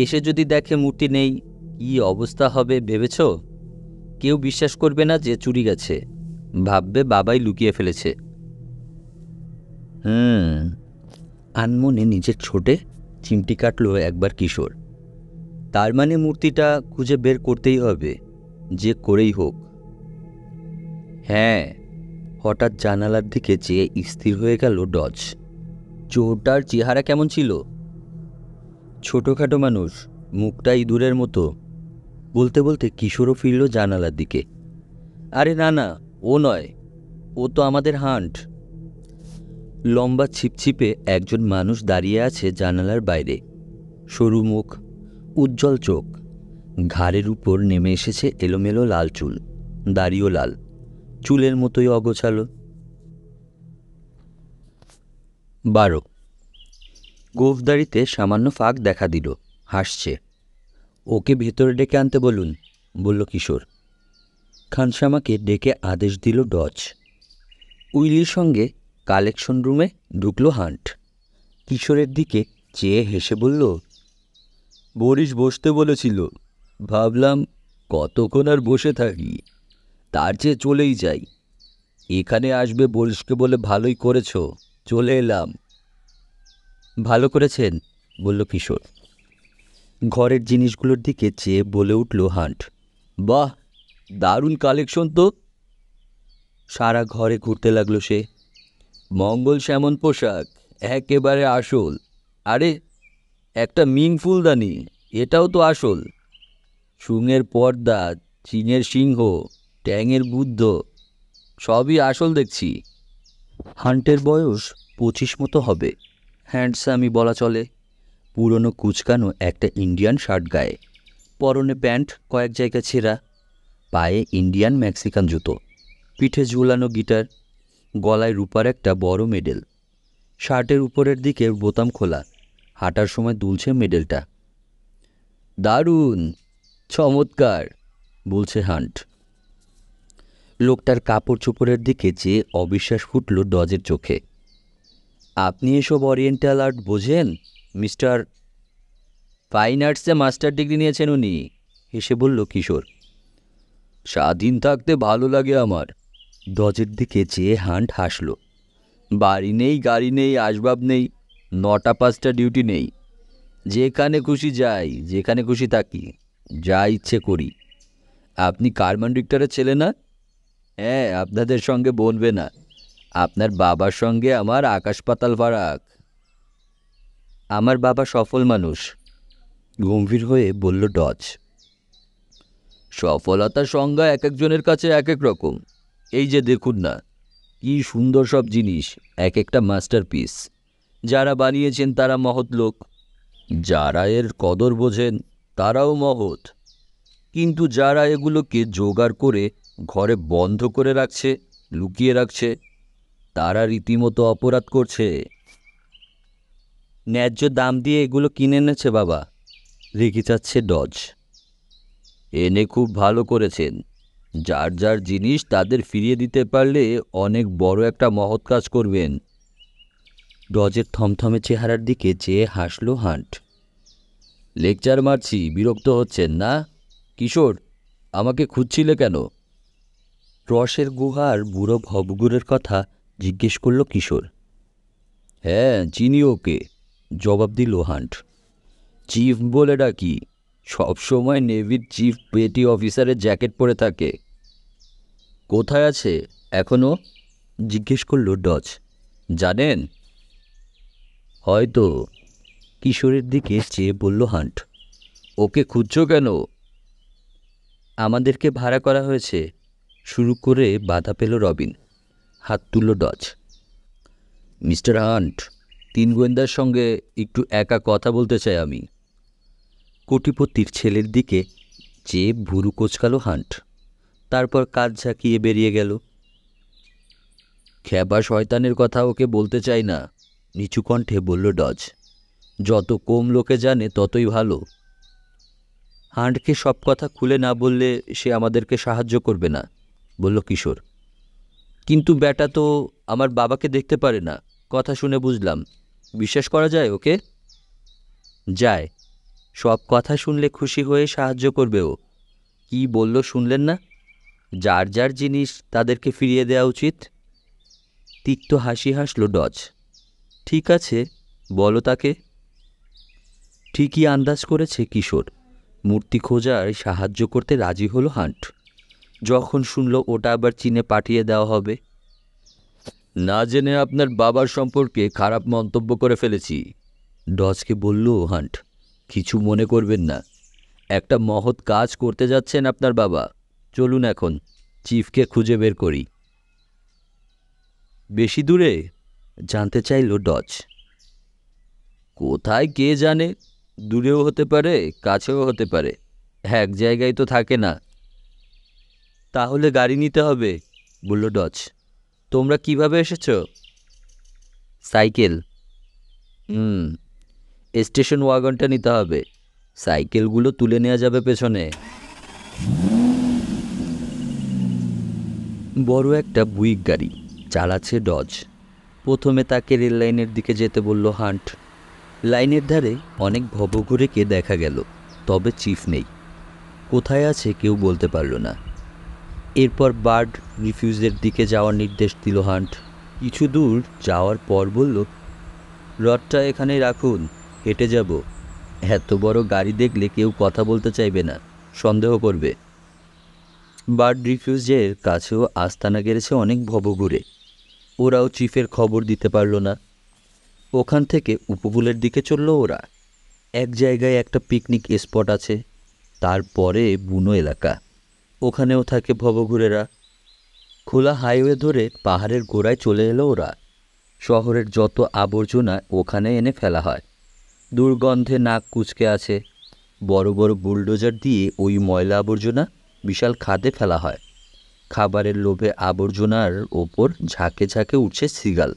এসে যদি দেখে মূর্তি নেই, কি অবস্থা হবে ভেবেছ? কেউ বিশ্বাস করবে না যে চুরি গেছে, ভাববে বাবাই লুকিয়ে ফেলেছে। আনমনে নিজের ছোটে চিমটি কাটল একবার কিশোর। তার মানে মূর্তিটা খুঁজে বের করতেই হবে, যে করেই হোক। হ্যাঁ। হঠাৎ জানালার দিকে চেয়ে স্থির হয়ে গেল ডজ। চোরটার চেহারা কেমন ছিল? ছোটোখাটো মানুষ, মুখটা ইঁদুরের মতো। বলতে বলতে কিশোরও ফিরল জানালার দিকে। আরে না না, ও নয়, ও তো আমাদের হান্ট। লম্বা ছিপছিপে একজন মানুষ দাঁড়িয়ে আছে জানালার বাইরে। সরু মুখ, উজ্জ্বল চোখ, ঘাড়ের উপর নেমে এসেছে এলোমেলো লাল চুল। দাড়িও লাল, চুলের মতোই অগোছালো। 12। গোঁফদাড়িতে সামান্য ফাঁক দেখা দিল, হাসছে। ওকে ভেতরে ডেকে আনতে বলুন, বলল কিশোর। খানসামাকে ডেকে আদেশ দিল ডজ। উইলির সঙ্গে কালেকশন রুমে ঢুকলো হান্ট। কিশোরের দিকে চেয়ে হেসে বলল, বরিশ বসতে বলেছিল, ভাবলাম কতক্ষণ আর বসে থাকি, তার চেয়ে চলেই যাই। এখানে আসবে বরিশকে বলে ভালোই করেছ, চলে এলাম। ভালো করেছেন, বলল কিশোর। ঘরের জিনিসগুলোর দিকে চেয়ে বলে উঠল হান্ট, বাহ, দারুণ কালেকশন তো। সারা ঘরে ঘুরতে লাগলো সে। মঙ্গল শ্যামন পোশাক, একেবারে আসল। আরে একটা মিং ফুলদানি, এটাও তো আসল। শুঙের পর্দা, চীনের সিংহ, ট্যাঙের বুদ্ধ, সবই আসল দেখছি। হান্টের বয়স 25 মতো হবে। হ্যান্ডসামই বলা চলে। পুরনো কুচকানো একটা ইন্ডিয়ান শার্ট গায়ে, পরনে প্যান্ট কয়েক জায়গায় ছেঁড়া, পায়ে ইন্ডিয়ান মেক্সিকান জুতো, পিঠে ঝুলানো গিটার, গলায় রূপার একটা বড় মেডেল। শার্টের উপরের দিকে বোতাম খোলা, হাঁটার সময় দুলছে মেডেলটা। দারুণ, চমৎকার, বলছে হান্ট। লোকটার কাপড় চোপড়ের দিকে চেয়ে অবিশ্বাস ফুটল ডজের চোখে। আপনি এসব ওরিয়েন্টাল আর্ট বোঝেন, মিস্টার? ফাইন আর্টসে মাস্টার ডিগ্রি নিয়েছেন উনি, হেসে বলল কিশোর। স্বাধীন থাকতে ভালো লাগে আমার। ডজের দিকে চেয়ে হান্ট হাসল। বাড়ি নেই, গাড়ি নেই, আসবাব নেই, 9টা 5টা ডিউটি নেই। যেখানে খুশি যাই, যেখানে খুশি থাকি, যা ইচ্ছে করি। আপনি কারমান রিক্টারের ছেলে না? হ্যাঁ, আপনাদের সঙ্গে বলবে না। আপনার বাবার সঙ্গে আমার আকাশ পাতাল ফারাক। আমার বাবা সফল মানুষ, গম্ভীর হয়ে বলল ডজ। সফলতার সংজ্ঞা এক একজনের কাছে এক এক রকম। এই যে দেখুন না, কি সুন্দর সব জিনিস, এক একটা মাস্টারপিস। যারা বানিয়েছেন তারা মহৎ লোক, যারা এর কদর বোঝেন তারাও মহৎ। কিন্তু যারা এগুলোকে জোগাড় করে ঘরে বন্ধ করে রাখছে, লুকিয়ে রাখছে, তারা রীতিমতো অপরাধ করছে। ন্যায্য দাম দিয়ে এগুলো কিনে এনেছে বাবা, রেগে যাচ্ছে ডজ। এনে খুব ভালো করেছেন। যার যার জিনিস তাদের ফিরিয়ে দিতে পারলে অনেক বড় একটা মহৎ কাজ করবেন। ডজের থমথমে চেহারার দিকে চেয়ে হাসল হান্ট। লেকচার মারছি, বিরক্ত হচ্ছেন না? কিশোর, আমাকে খুঁজছিলে কেন? রসের গুহার বুড়ো ভবগুরের কথা জিজ্ঞেস করল কিশোর। হ্যাঁ, চিনি ওকে, জবাব দিল হান্ট। চিফ বলে ডাকি। সবসময় নেভির চিফ পেটি অফিসারের জ্যাকেট পরে থাকে। কোথায় আছে এখনও? জিজ্ঞেস করল ডজ। জানেন? হয়তো, কিশোরের দিকে চেয়ে বলল হান্ট। ওকে খুঁজছ কেন? আমাদেরকে ভাড়া করা হয়েছে, শুরু করে বাধা পেল রবিন। হাত তুলল ডজ। মিস্টার হান্ট, 3 গোয়েন্দার সঙ্গে একটু একা কথা বলতে চাই আমি। কোটিপতির ছেলের দিকে চেয়ে ভুরু কোচকালো হান্ট, তারপর কাজ ঝাঁকিয়ে বেরিয়ে গেল। খ্যাপা শয়তানের কথা ওকে বলতে চাই না, নিচু কণ্ঠে বলল ডজ। যত কম লোকে জানে ততই ভালো। হান্টকে সব কথা খুলে না বললে সে আমাদেরকে সাহায্য করবে না, বলল কিশোর। কিন্তু ব্যাটা তো আমার বাবাকে দেখতে পারে না, কথা শুনে বুঝলাম। বিশ্বাস করা যায় ওকে? যায়। সব কথা শুনলে খুশি হয়ে সাহায্য করবে ও। কি বলল শুনলেন না? যার যার জিনিস তাদেরকে ফিরিয়ে দেওয়া উচিত। তিক্ত হাসি হাসল ডজ। ঠিক আছে, বলো তাকে। ঠিকই আন্দাজ করেছে কিশোর। মূর্তি খোঁজায় সাহায্য করতে রাজি হলো হান্ট, যখন শুনল ওটা আবার চীনে পাঠিয়ে দেওয়া হবে। না জেনে আপনার বাবার সম্পর্কে খারাপ মন্তব্য করে ফেলেছি, ডজকে বলল হান্ট। কিছু মনে করবেন না, একটা মহৎ কাজ করতে যাচ্ছেন আপনার বাবা। চলুন এখন চিফকে খুঁজে বের করি। বেশি দূরে? জানতে চাইল ডজ। কোথায় কে জানে, দূরেও হতে পারে, কাছেও হতে পারে, এক জায়গায় তো থাকে না। তাহলে গাড়ি নিতে হবে, বলল ডজ। তোমরা কিভাবে এসেছ? সাইকেল। স্টেশন ওয়াগনটা নিতে হবে, সাইকেলগুলো তুলে নেওয়া যাবে পেছনে। বড় একটা বুইক গাড়ি চালাচ্ছে ডজ। প্রথমে তাকে রেল লাইনের দিকে যেতে বলল হান্ট। লাইনের ধারে অনেক ভবঘুরেকে দেখা গেল, তবে চিফ নেই। কোথায় আছে কেউ বলতে পারল না। এরপর বার্ড রিফিউজের দিকে যাওয়ার নির্দেশ দিল হান্ট। কিছু দূর যাওয়ার পর বলল, রডটা এখানেই রাখুন, হেঁটে যাব। এত বড় গাড়ি দেখলে কেউ কথা বলতে চাইবে না, সন্দেহ করবে। বার্ড রিফিউজের কাছেও আস্তানা গেড়েছে অনেক ভবঘুরে। ওরাও চিফের খবর দিতে পারল না। ওখান থেকে উপকূলের দিকে চলল ওরা। এক জায়গায় একটা পিকনিক স্পট আছে, তারপরে বুনো এলাকা, ওখানেও থাকে ভবঘুরেরা। খোলা হাইওয়ে ধরে পাহাড়ের গোড়ায় চলে এলো ওরা। শহরের যত আবর্জনা ওখানে এনে ফেলা হয়। দুর্গন্ধে নাক কুঁচকে আছে। বড় বড় বুলডোজার দিয়ে ওই ময়লা আবর্জনা বিশাল খাদে ফেলা হয়। খাবারের লোভে আবর্জনার ওপর ঝাঁকে ঝাঁকে উঠছে সিগাল।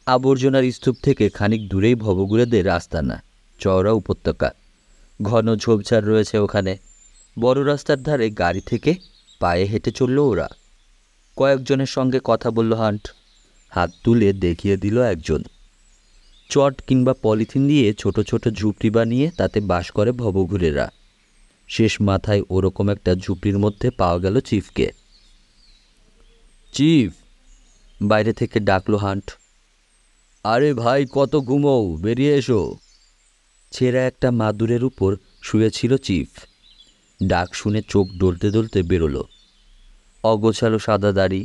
আবর্জনার স্তূপ থেকে খানিক দূরেই ভবঘুরেদের আস্তানা, চওড়া উপত্যকা। ঘন ঝোপঝাড় রয়েছে ওখানে। বড় রাস্তার ধারে গাড়ি থেকে পায়ে হেঁটে চলল ওরা। কয়েকজনের সঙ্গে কথা বলল হান্ট। হাত তুলে দেখিয়ে দিল একজন। চট কিংবা পলিথিন দিয়ে ছোট ছোট ঝুপড়ি বানিয়ে তাতে বাস করে ভবঘুরেরা। শেষ মাথায় ওরকম একটা ঝুপড়ির মধ্যে পাওয়া গেল চিফকে। চিফ, বাইরে থেকে ডাকলো হান্ট। আরে ভাই, কত ঘুমোও, বেরিয়ে এসো। ছেঁড়া একটা মাদুরের উপর শুয়েছিল চিফ। ডাক শুনে চোখ ডলতে ডলতে বেরোলো। অগোছালো সাদা দাড়ি,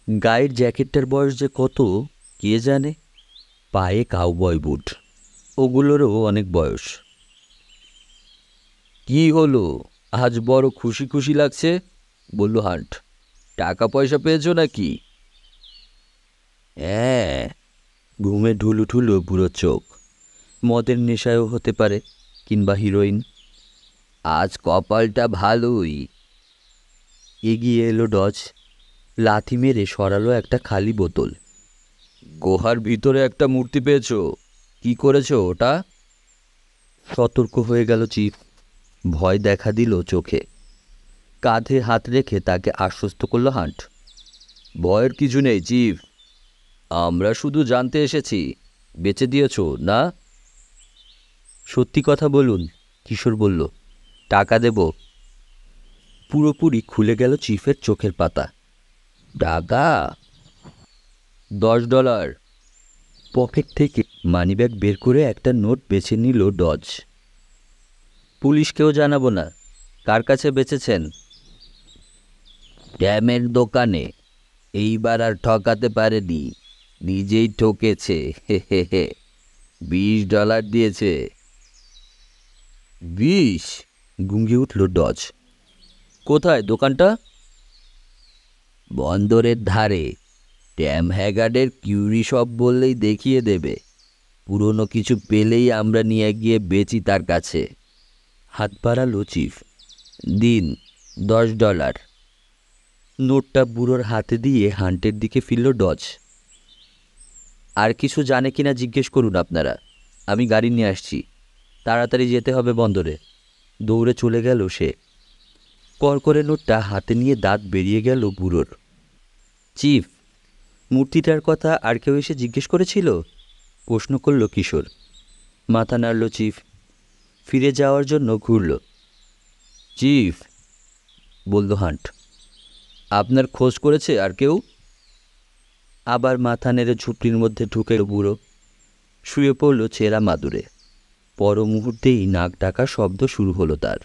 গায়ের জ্যাকেটটার বয়স যে কত কে জানে। পায়ে কাউবয় বুট, ওগুলোরও অনেক বয়স। কি হলো, আজ বড় খুশি খুশি লাগছে, বলল হান্ট। টাকা পয়সা পেয়েছো নাকি? হ্যাঁ। ঘুমে ঢুলুঠুলো বুড়ো চোখ। মদের নেশায়ও হতে পারে, কিংবা হিরোইন। আজ কপালটা ভালোই। এগিয়ে এলো ডজ, লাথি মেরে সরালো একটা খালি বোতল। গুহার ভিতরে একটা মূর্তি পেয়েছো, কি করেছো ওটা? সতর্ক হয়ে গেল চিফ। ভয় দেখা দিল চোখে। কাঁধে হাত রেখে তাকে আশ্বস্ত করল হান্ট। ভয়ের কিছু নেই চিফ, আমরা শুধু জানতে এসেছি বেচে দিয়েছ না। সত্যি কথা বলুন, কিশোর বলল। টাকা দেব। পুরোপুরি খুলে গেল চিফের চোখের পাতা। টাকা? $10। পকেট থেকে মানিব্যাগ বের করে একটা নোট বেছে নিল ডজ। পুলিশকেও জানাবো না। কার কাছে বেচেছেন? ড্যামের দোকানে। এইবার আর ঠকাতে পারেনি, নিজেই ঠকেছে। হে হে হে। $20 দিয়েছে। 20? গুঙ্গে উঠল ডজ। কোথায় দোকানটা? বন্দরের ধারে। ড্যাম হ্যাগার্ডের কিউরি শপ বললেই দেখিয়ে দেবে। পুরনো কিছু পেলেই আমরা নিয়ে গিয়ে বেচি তার কাছে। হাত বাড়ালো চিফ। দিন $10। নোটটা বুড়োর হাতে দিয়ে হান্টের দিকে ফিরল ডজ। আর কিছু জানে কিনা জিজ্ঞেস করুন আপনারা, আমি গাড়ি নিয়ে আসছি। তাড়াতাড়ি যেতে হবে বন্দরে। দৌড়ে চলে গেল সে। করকরে নোটটা হাতে নিয়ে দাঁত বেরিয়ে গেল বুড়োর। চিফ, মূর্তিটার কথা আর কেউ এসে জিজ্ঞেস করেছিল? প্রশ্ন করল কিশোর। মাথা নাড়ল চিফ। ফিরে যাওয়ার জন্য ঘুরল। চিফ, বলল হান্ট, আপনার খোঁজ করেছে আর কেউ? আবার মাথা নেড়ে ঝুপড়ির মধ্যে ঢুকে বুড়ো। শুয়ে পড়ল ছেঁড়া মাদুরে। পর মুহূর্তেই নাক ডাকা শব্দ শুরু হলো তার।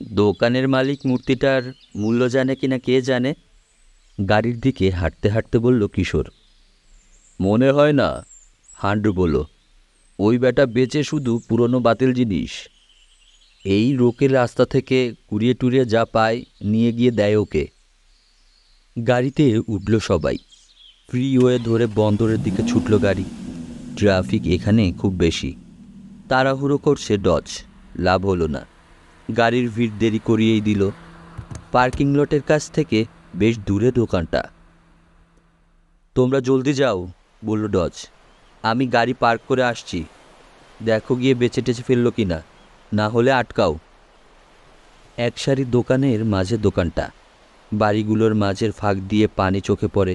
দোকানের মালিক মূর্তিটার মূল্য জানে কিনা কে জানে। গাড়ির দিকে হাঁটতে হাঁটতে বলল কিশোর। মনে হয় না, হান্ট বলল। ওই বেটা বেচে শুধু পুরনো বাতিল জিনিস। এই রোকের রাস্তা থেকে কুড়িয়ে টুরিয়ে যা পায় নিয়ে গিয়ে দেয় ওকে। গাড়িতে উঠল সবাই। ফ্রিওয়ে ধরে বন্দরের দিকে ছুটল গাড়ি। ট্রাফিক এখানে খুব বেশি। তাড়াহুড়ো করছে ডজ, লাভ হলো না। গাড়ির ভিড় দেরি করিয়েই দিল। পার্কিং লটের কাছ থেকে বেশ দূরে দোকানটা। তোমরা জলদি যাও, বলল ডজ। আমি গাড়ি পার্ক করে আসছি। দেখো গিয়ে বেচে টেচে ফেললো কিনা, না হলে আটকাও। এক সারি দোকানের মাঝে দোকানটা। বাড়িগুলোর মাঝের ফাঁক দিয়ে পানি চোখে পড়ে।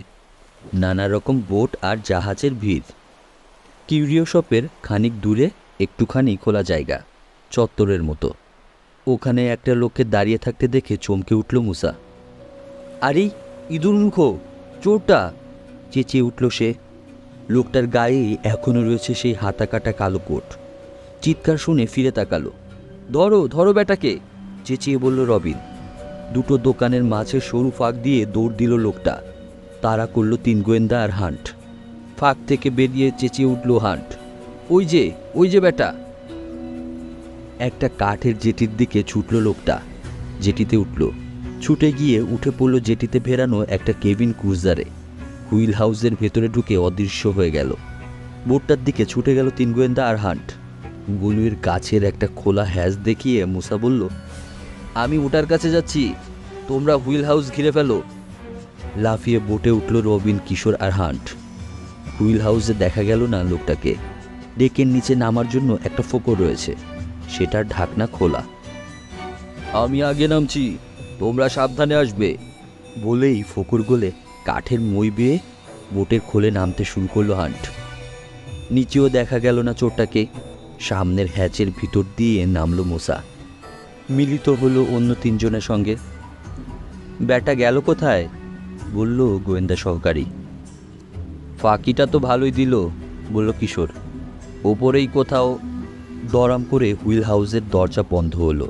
নানা রকম বোট আর জাহাজের ভিড়। কিউরিও শপের খানিক দূরে একটুখানি খোলা জায়গা, চত্বরের মতো। ওখানে একটা লোককে দাঁড়িয়ে থাকতে দেখে চমকে উঠল মুসা। আরে ইঁদুর মুখো, চোরটা! চেঁচিয়ে উঠল সে। লোকটার গায়ে এখনও রয়েছে সেই হাতা কাটা কালো কোট। চিৎকার শুনে ফিরে তাকালো। ধরো ধরো বেটাকে, চেঁচিয়ে বলল রবিন। দুটো দোকানের মাঝে সরু ফাঁক দিয়ে দৌড় দিল লোকটা। তাড়া করল 3 গোয়েন্দা আর হান্ট। ফাঁক থেকে বেরিয়ে চেঁচিয়ে উঠল হান্ট, ওই যে বেটা! একটা কাঠের জেটির দিকে ছুটল লোকটা। জেটিতে উঠল। ছুটে গিয়ে উঠে পড়ল জেটিতে ভেরানো একটা কেবিন ক্রুজারে। হুইল হাউসের ভেতরে ঢুকে অদৃশ্য হয়ে গেল। বোটটার দিকে ছুটে গেল 3 গোয়েন্দা আর হান্ট। গলুয়ের কাছের একটা খোলা হ্যাজ দেখিয়ে মুসা বলল, আমি ওটার কাছে যাচ্ছি, তোমরা হুইল হাউস ঘিরে ফেলো। লাফিয়ে বোটে উঠল রবিন, কিশোর আর হান্ট। হুইল হাউসে দেখা গেল না লোকটাকে। ডেকের নিচে নামার জন্য একটা ফোকর রয়েছে, সেটার ঢাকনা খোলা। আমি আগে নামছি, তোমরা সাবধানে আসবে বলেই ফকুর গোলে কাঠের মই বেয়ে বোটের খোলে নামতে শুরু করলো হান্ট। নিচেও দেখা গেল না চোরটাকে। সামনের হ্যাচের ভিতর দিয়ে নামলো মোসা, মিলিত হলো অন্য তিনজনের সঙ্গে। ব্যাটা গেল কোথায়? বলল গোয়েন্দা সহকারী। ফাঁকিটা তো ভালোই দিল, বলল কিশোর। ওপরেই কোথাও। দরাম করে হুইল হাউসের দরজা বন্ধ হলো।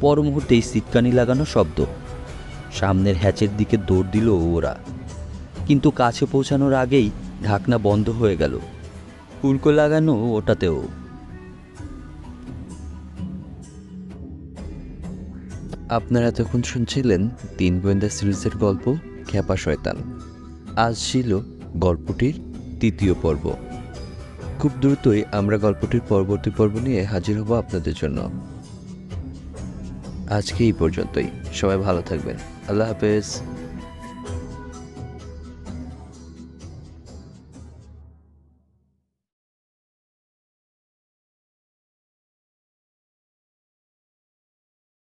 পর মুহূর্তেই সিটকানি লাগানো শব্দ। সামনের হ্যাচের দিকে দৌড় দিল ওরা, কিন্তু কাছে পৌঁছানোর আগেই ঢাকনা বন্ধ হয়ে গেল। উল্কো লাগানো ওটাতেও। আপনারা এতক্ষণ শুনছিলেন 3 গোয়েন্দা সিরিজের গল্প খ্যাপা শয়তান। আজ ছিল গল্পটির 3য় পর্ব। খুব দ্রুতই আমরা গল্পটির পরবর্তী পর্ব নিয়ে হাজির হব আপনাদের জন্য। আজকে এই পর্যন্তই। সবাই ভালো থাকবেন। আল্লাহ হাফেজ।